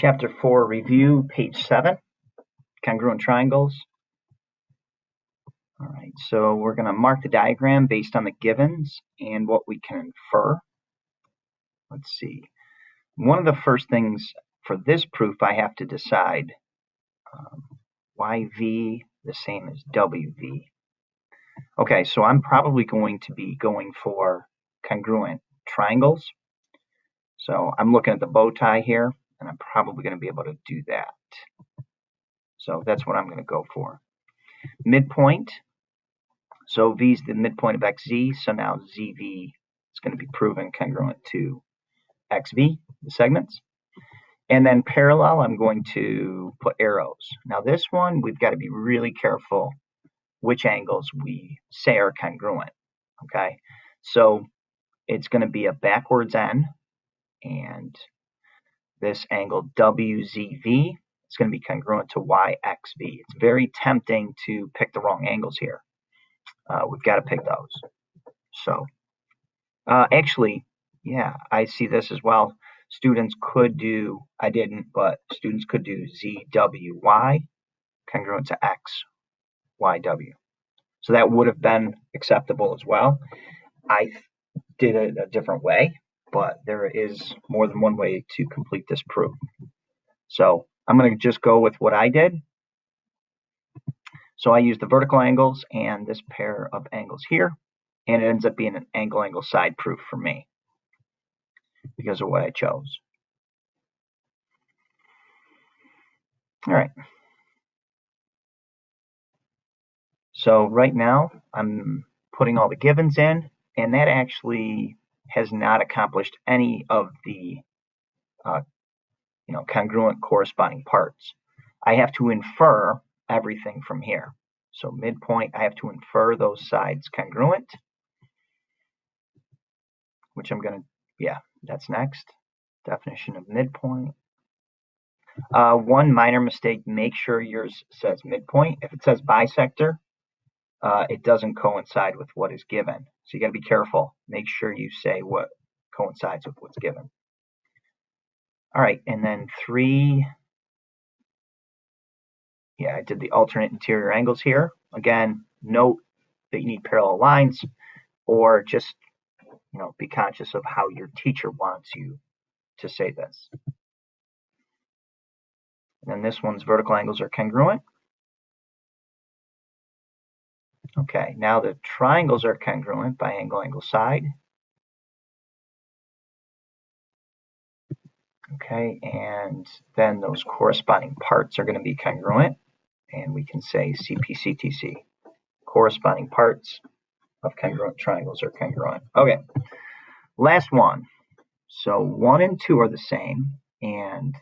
Chapter 4 Review, page 7, Congruent Triangles. All right, so we're going to mark the diagram based on the givens and what we can infer. Let's see. One of the first things for this proof, I have to decide YV the same as WV. Okay, so I'm probably going to be going for congruent triangles. So I'm looking at the bow tie here, and I'm probably going to be able to do that. So that's what I'm going to go for. Midpoint. So V is the midpoint of XZ, so now ZV is going to be proven congruent to XV, the segments. And then parallel, I'm going to put arrows. Now this one, we've got to be really careful which angles we say are congruent, okay? So it's going to be a backwards N, and this angle WZV is going to be congruent to YXV. It's very tempting to pick the wrong angles here. We've got to pick those. So actually, yeah, I see this as well. Students could do, I didn't, but students could do ZWY congruent to XYW. So that would have been acceptable as well. I did it a different way, but there is more than one way to complete this proof. So I'm going to just go with what I did. So I used the vertical angles and this pair of angles here, and it ends up being an angle-angle side proof for me because of what I chose. All right. So right now I'm putting all the givens in, and that actually has not accomplished any of the congruent corresponding parts. I have to infer everything from here. So midpoint, I have to infer those sides congruent, which I'm going to, yeah, that's next. Definition of midpoint. One minor mistake, make sure yours says midpoint. If it says bisector, it doesn't coincide with what is given. So you got to be careful. Make sure you say what coincides with what's given. All right, and then 3, yeah, I did the alternate interior angles here. Again, note that you need parallel lines, or just, be conscious of how your teacher wants you to say this. And then this one's vertical angles are congruent. Okay, now the triangles are congruent by angle, angle, side. Okay, and then those corresponding parts are going to be congruent, and we can say CP, corresponding parts of congruent triangles are congruent. Okay, last one. So 1 and 2 are the same, and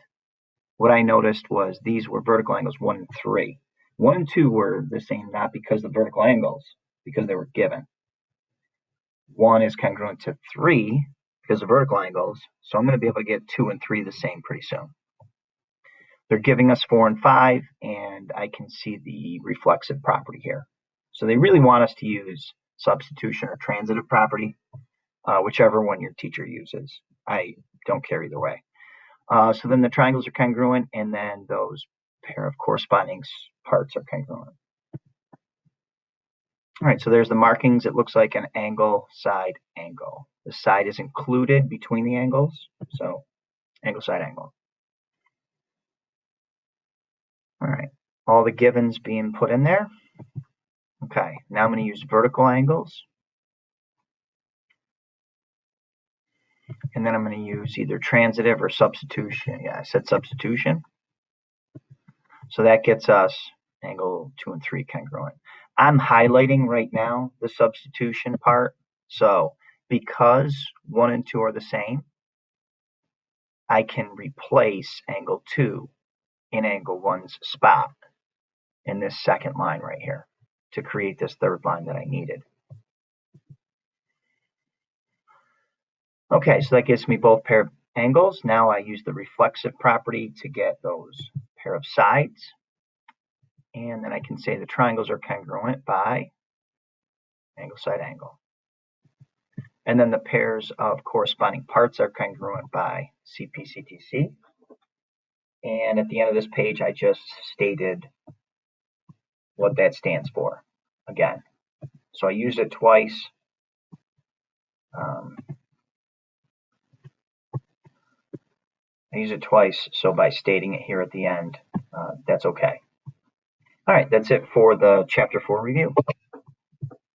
what I noticed was these were vertical angles 1 and 3. 1 and 2 were the same not because of the vertical angles, because they were given. 1 is congruent to 3 because of vertical angles, so I'm going to be able to get 2 and 3 the same pretty soon. They're giving us 4 and 5, and I can see the reflexive property here. So they really want us to use substitution or transitive property, whichever one your teacher uses. I don't care either way. So then the triangles are congruent, and then those pair of corresponding parts are congruent. All right, so there's the markings. It looks like an angle, side, angle. The side is included between the angles, so angle, side, angle. All right, all the givens being put in there. Okay, now I'm going to use vertical angles. And then I'm going to use either transitive or substitution. Yeah, I said substitution. So that gets us angle 2 and 3 congruent. I'm highlighting right now the substitution part. So because 1 and 2 are the same, I can replace angle 2 in angle 1's spot in this second line right here to create this third line that I needed. Okay, so that gives me both pair of angles. Now I use the reflexive property to get those pair of sides. And then I can say the triangles are congruent by angle, side, angle. And then the pairs of corresponding parts are congruent by CP, CTC. And at the end of this page, I just stated what that stands for again. So I use it twice. So by stating it here at the end, that's okay. All right, that's it for the Chapter 4 review.